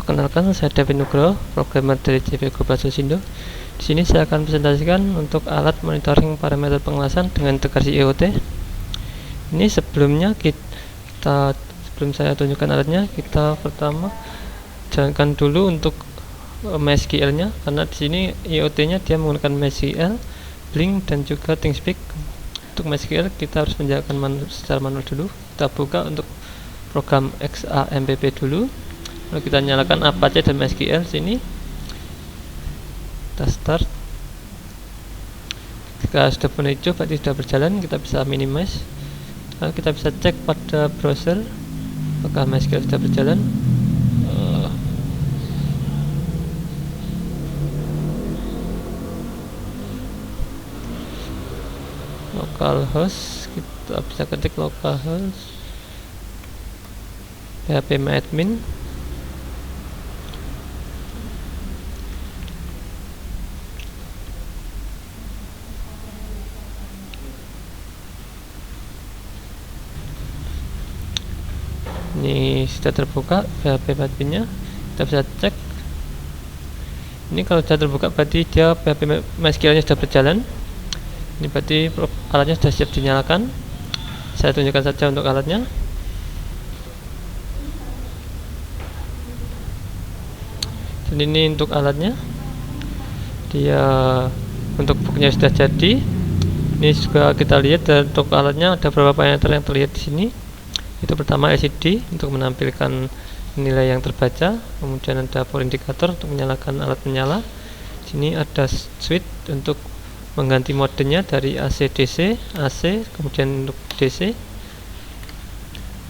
Perkenalkan, saya Devin Nugroho, programmer dari CV Group Asosindo. Di sini saya akan presentasikan untuk alat monitoring parameter pengelasan dengan integrasi IoT. Ini sebelum saya tunjukkan alatnya, kita pertama jalankan dulu untuk MySQL-nya, karena di sini IoT-nya dia menggunakan MySQL, Blink dan juga ThingSpeak. Untuk MySQL kita harus menjalankan secara manual dulu. Kita buka untuk program XAMPP dulu. Lalu kita nyalakan Apache dan MySQL sini. Kita start. Jika sudah penuh hijau berarti sudah berjalan, kita bisa minimize. Lalu kita bisa cek pada browser apakah MySQL sudah berjalan. Localhost, kita bisa ketik localhost phpMyAdmin. Ini sudah terbuka phpMyAdmin-nya. Kita bisa cek. Ini kalau sudah terbuka berarti dia PHP MySQL-nya sudah berjalan. Ini berarti alatnya sudah siap dinyalakan. Saya tunjukkan saja untuk alatnya. Dan ini untuk alatnya. Dia untuk booknya sudah jadi. Ini juga kita lihat, dan untuk alatnya ada beberapa parameter yang terlihat di sini. Itu pertama LCD untuk menampilkan nilai yang terbaca, kemudian ada power indikator untuk menyalakan alat menyala. Sini ada switch untuk mengganti modenya dari AC DC, AC kemudian untuk DC.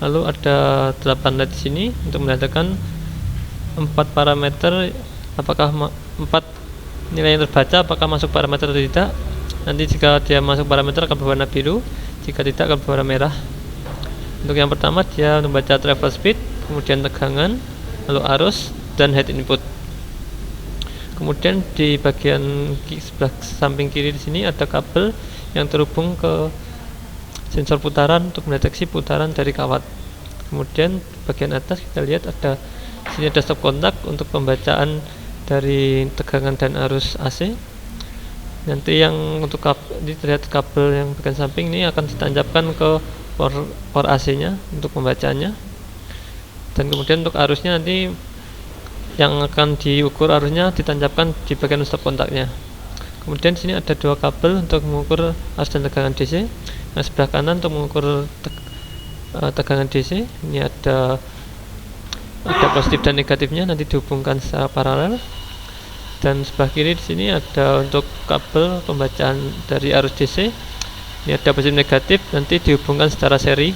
Lalu ada 8 LED di sini untuk menandakan 4 parameter, apakah 4 nilai yang terbaca apakah masuk parameter atau tidak. Nanti jika dia masuk parameter akan berwarna biru, jika tidak akan berwarna merah. Untuk yang pertama dia membaca travel speed, kemudian tegangan, lalu arus dan head input. Kemudian di bagian sebelah samping kiri di sini ada kabel yang terhubung ke sensor putaran untuk mendeteksi putaran dari kawat. Kemudian bagian atas kita lihat ada sini ada stop kontak untuk pembacaan dari tegangan dan arus AC. Nanti yang untuk ini terlihat kabel yang bagian samping ini akan ditancapkan ke power AC-nya untuk pembacaannya. Dan kemudian untuk arusnya nanti yang akan diukur arusnya ditancapkan di bagian stop kontaknya. Kemudian di sini ada 2 kabel untuk mengukur arus dan tegangan DC. Yang sebelah kanan untuk mengukur tegangan DC. Ini ada positif dan negatifnya, nanti dihubungkan secara paralel. Dan sebelah kiri di sini ada untuk kabel pembacaan dari arus DC. Ini ada positif negatif, nanti dihubungkan secara seri.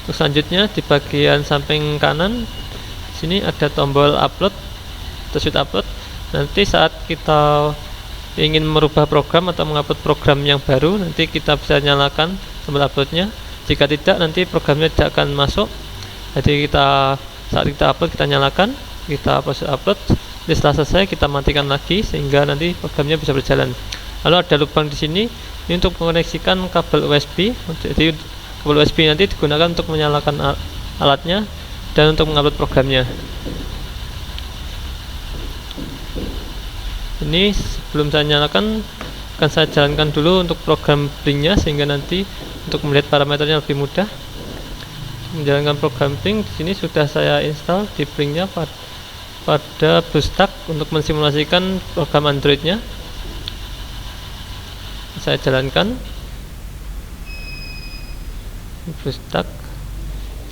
Untuk selanjutnya di bagian samping kanan sini ada tombol upload atau switch upload. Nanti saat kita ingin merubah program atau mengupload program yang baru, nanti kita bisa nyalakan tombol uploadnya. Jika tidak, nanti programnya tidak akan masuk. Jadi saat kita upload kita nyalakan, kita proses upload. Jadi setelah selesai kita matikan lagi sehingga nanti programnya bisa berjalan. Lalu ada lubang di sini, ini untuk mengoneksikan kabel USB. Jadi kabel USB nanti digunakan untuk menyalakan alatnya dan untuk mengupload programnya. Ini sebelum saya nyalakan akan saya jalankan dulu untuk program Blink-nya sehingga nanti untuk melihat parameternya lebih mudah. Menjalankan program Blink, di sini sudah saya install di Blink-nya pada BlueStack untuk mensimulasikan program Android-nya. Saya jalankan BlueStack,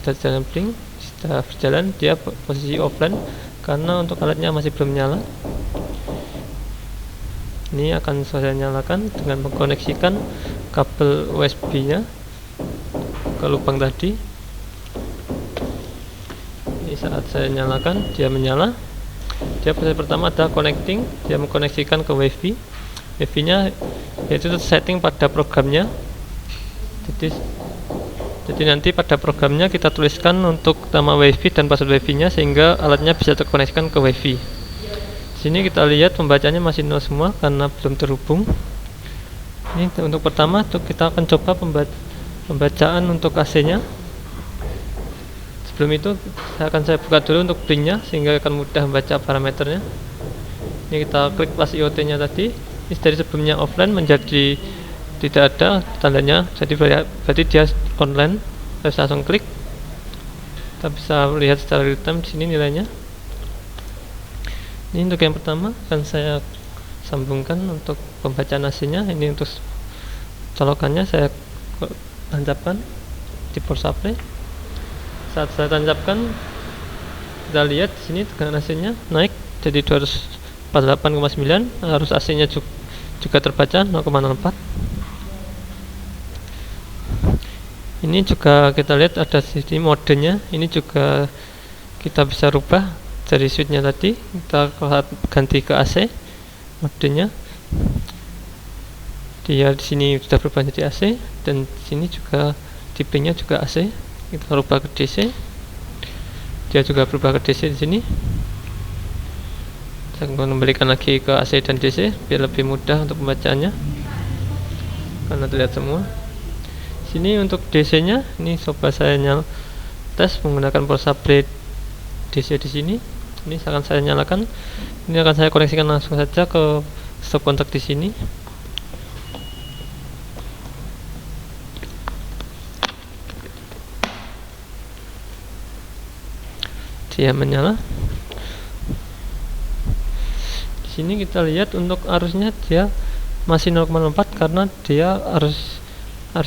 kita jalan Blink, sudah berjalan, dia posisi offline karena untuk alatnya masih belum nyala. Ini akan saya nyalakan dengan mengkoneksikan kabel USB nya ke lubang tadi. Ini saat saya nyalakan dia menyala. Dia proses pertama adalah connecting, dia mengkoneksikan ke WiFi. WiFi nya yaitu setting pada programnya. Jadi nanti pada programnya kita tuliskan untuk nama WiFi dan password WiFi nya sehingga alatnya bisa terkoneksikan ke WiFi. Sini kita lihat pembacanya masih 0 semua karena belum terhubung. Ini untuk pertama kita akan coba pembacaan untuk AC nya. Sebelum itu saya buka dulu untuk blinknya sehingga akan mudah membaca parameternya. Ini kita klik plus IoT nya tadi, ini dari sebelumnya offline menjadi tidak ada tandanya, jadi berarti dia online. Saya langsung klik, kita bisa lihat secara real time di sini nilainya. Ini untuk yang pertama akan saya sambungkan untuk pembacaan AC-nya. Ini untuk colokannya saya tancapkan di power supply. Saat saya tancapkan, kita lihat di sini tegangan AC-nya naik jadi 248,9. Arus AC-nya juga terbaca 0,04. Ini juga kita lihat ada sisi modenya. Ini juga kita bisa rubah dari switchnya tadi. Kita ganti ke AC modenya. Dia di sini sudah berubah jadi AC, dan di sini juga tipenya juga AC. Kita rubah ke DC, dia juga berubah ke DC di sini. Saya akan kembalikan lagi ke AC dan DC biar lebih mudah untuk pembacaannya karena terlihat semua. Sini untuk DC nya, ini coba saya tes menggunakan power supply DC di sini. Ini akan saya nyalakan. Ini akan saya koneksikan langsung saja ke stop kontak di sini. Dia menyala. Di sini kita lihat untuk arusnya dia masih 0,4 karena dia arus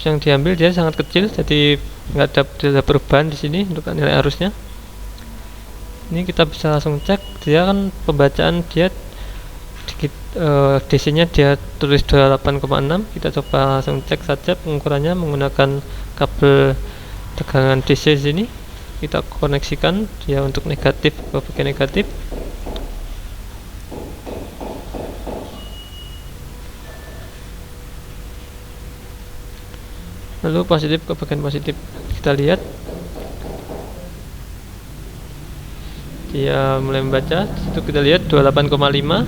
yang diambil dia sangat kecil, jadi tidak ada perubahan di sini untuk nilai arusnya. Ini kita bisa langsung cek, dia kan pembacaan dia DC nya dia tulis 28,6. Kita coba langsung cek saja pengukurannya menggunakan kabel tegangan DC di sini. Kita koneksikan dia untuk negatif ke bagian negatif. Lalu positif ke bagian positif. Kita lihat dia mulai membaca. Itu kita lihat 28,5,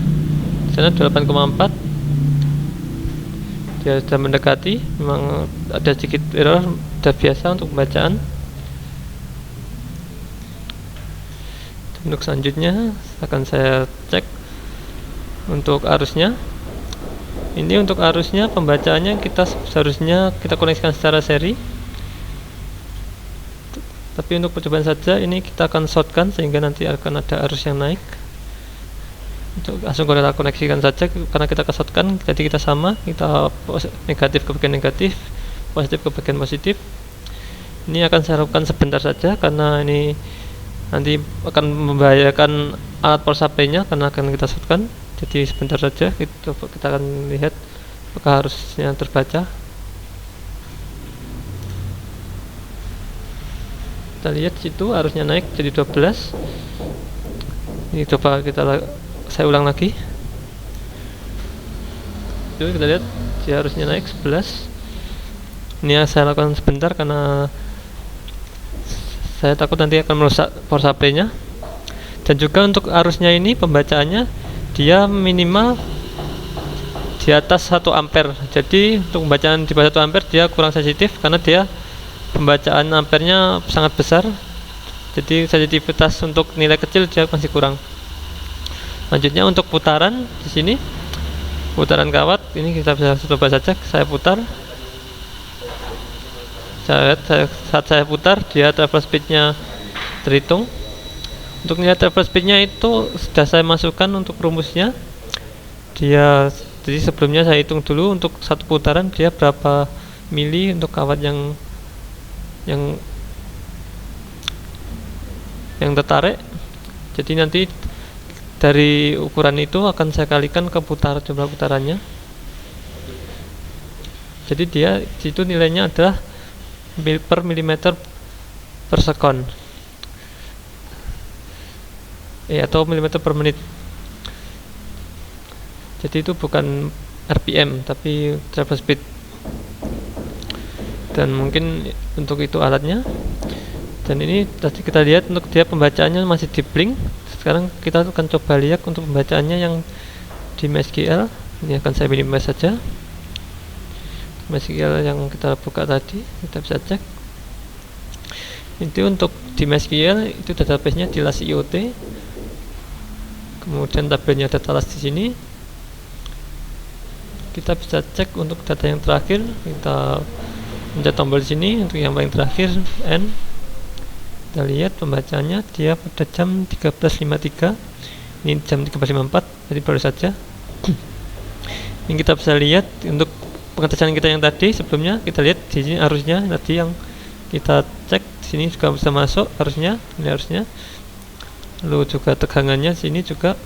di sana 28,4. Dia sudah mendekati. Memang ada sedikit error, sudah biasa untuk pembacaan. Untuk selanjutnya akan saya cek untuk arusnya. Ini untuk arusnya pembacaannya kita seharusnya kita koneksikan secara seri. Tapi untuk percobaan saja ini kita akan shortkan sehingga nanti akan ada arus yang naik. Untuk langsung kita koneksikan saja karena kita shortkan, jadi kita sama, kita negatif ke bagian negatif, positif ke bagian positif. Ini akan saya lakukan sebentar saja karena ini nanti akan membahayakan alat power supply-nya karena akan kita shortkan. Jadi sebentar saja kita akan lihat apakah harusnya terbaca. Kita lihat situ arusnya naik jadi 12. Ini coba saya ulang lagi. Jadi kita lihat dia harusnya naik 11. Ini saya lakukan sebentar karena saya takut nanti akan merusak power supply-nya. Dan juga untuk arusnya ini pembacaannya dia minimal di atas 1 ampere. Jadi untuk pembacaan di bawah 1 ampere dia kurang sensitif karena dia pembacaan ampernya sangat besar. Jadi sensitivitas untuk nilai kecil dia masih kurang. Lanjutnya untuk putaran di sini, putaran kawat ini kita bisa coba saja. Saya putar. Saat saya putar dia travel speednya terhitung. Untuk nilai travel speednya itu sudah saya masukkan untuk rumusnya. Jadi sebelumnya saya hitung dulu untuk satu putaran dia berapa mili untuk kawat yang tertarik. Jadi nanti dari ukuran itu akan saya kalikan ke jumlah putarannya. Jadi dia situ nilainya adalah per milimeter per sekon, atau milimeter per menit. Jadi itu bukan RPM tapi travel speed. Dan mungkin untuk itu alatnya. Dan ini tadi kita lihat untuk dia pembacaannya masih di blink. Sekarang kita akan coba lihat untuk pembacaannya yang di MySQL. Ini akan saya minimize saja. MySQL yang kita buka tadi, kita bisa cek. Itu untuk di MySQL itu database-nya di LAS IoT. Kemudian tabelnya data LAS di sini. Kita bisa cek untuk data yang terakhir, kita pencet tombol di sini untuk yang paling terakhir N. Kita lihat pembacanya dia pada jam 13.53. Ini jam 13.54, jadi baru saja. Ini kita bisa lihat untuk pengetesan kita yang tadi sebelumnya, kita lihat di sini arusnya tadi yang kita cek di sini juga bisa masuk arusnya, ini arusnya. Lalu juga tegangannya sini juga.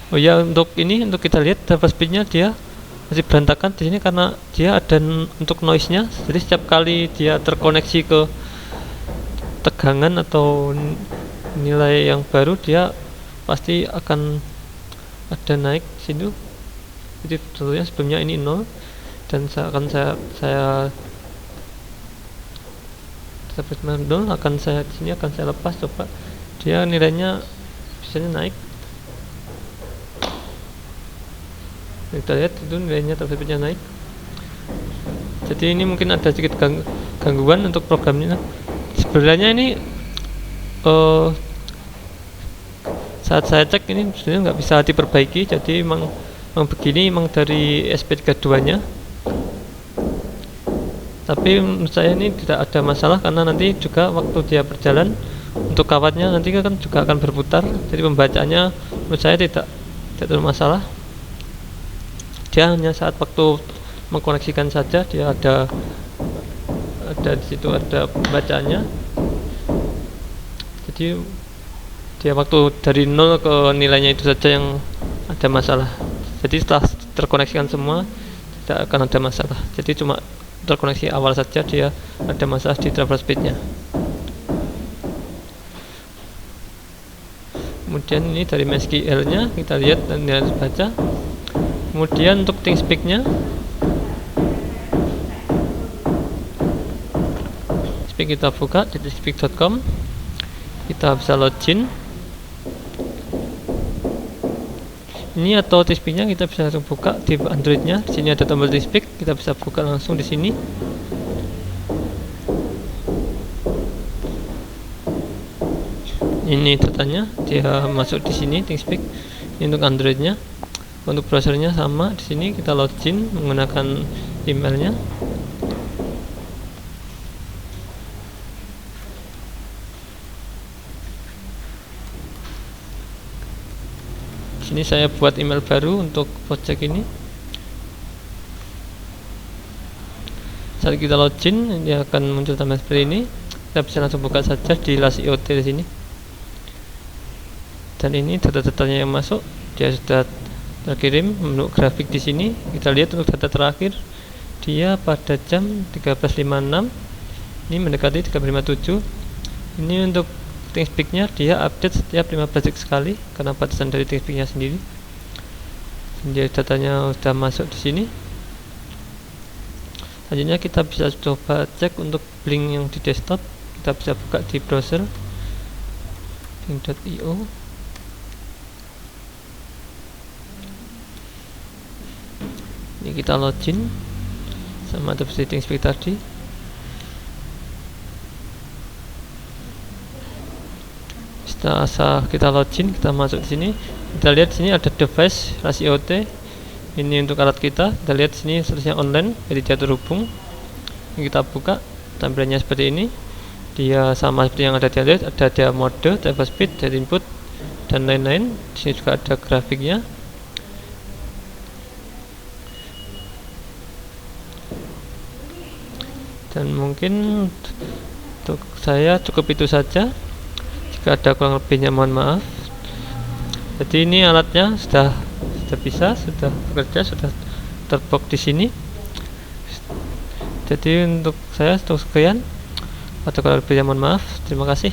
Oh ya, untuk ini untuk kita lihat data speednya dia masih berantakan di sini karena dia ada untuk noise-nya. Jadi setiap kali dia terkoneksi ke tegangan atau nilai yang baru, dia pasti akan ada naik situ. Jadi tentunya sebelumnya ini 0 dan saya akan saya di sini akan saya lepas, coba dia nilainya biasanya naik. Kita lihat itu nilainya tersebutnya naik. Jadi ini mungkin ada sedikit gangguan untuk programnya. Sebenarnya ini saat saya cek ini sebenarnya nggak bisa diperbaiki, jadi memang begini memang dari SP32 nya. Tapi menurut saya ini tidak ada masalah karena nanti juga waktu dia berjalan untuk kawatnya nanti kan juga akan berputar, jadi pembacaannya menurut saya tidak terlalu masalah. Dia hanya saat waktu mengkoneksikan saja dia ada di situ ada pembacaannya. Jadi dia waktu dari 0 ke nilainya itu saja yang ada masalah. Jadi setelah terkoneksikan semua tidak akan ada masalah. Jadi cuma terkoneksi awal saja dia ada masalah di transfer speednya. Kemudian ini dari MySQL nya kita lihat dan harus baca. Kemudian untuk ThinkSpeak-nya, kita buka di thinkSpeak.com, kita bisa login. Ini atau ThinkSpeak-nya kita bisa langsung buka di Android-nya. Di sini ada tombol ThinkSpeak, kita bisa buka langsung di sini. Ini datanya, dia masuk di sini ThinkSpeak. Ini untuk Android-nya. Untuk browsernya sama, di sini kita login menggunakan emailnya. Di sini saya buat email baru untuk project ini. Saat kita login, dia akan muncul tampilan seperti ini. Kita bisa langsung buka saja di LAS IoT di sini. Dan ini data-datanya yang masuk, dia sudah terkirim untuk grafik di sini. Kita lihat untuk data terakhir dia pada jam 13.56, ini mendekati 13.57. Ini untuk ThinkSpeak-nya dia update setiap 15 detik sekali karena batasan dari ThinkSpeak-nya sendiri. Jadi datanya sudah masuk di sini. Selanjutnya kita bisa coba cek untuk link yang di desktop. Kita bisa buka di browser link.io. Ini kita login sama seperti ThinkSpeak tadi. Setelah kita login, kita masuk di sini. Kita lihat di sini ada device LAS IoT. Ini untuk alat kita. Kita lihat di sini statusnya online, jadi dia terhubung. Ini kita buka, tampilannya seperti ini. Dia sama seperti yang ada di Android, ada dia mode, data speed, data input, dan lain-lain. Di sini juga ada grafiknya. Dan mungkin untuk saya cukup itu saja. Jika ada kurang lebihnya mohon maaf. Jadi ini alatnya sudah bisa, sudah bekerja, sudah terbox di sini. Jadi untuk saya cukup sekian. Ada kurang lebihnya mohon maaf. Terima kasih.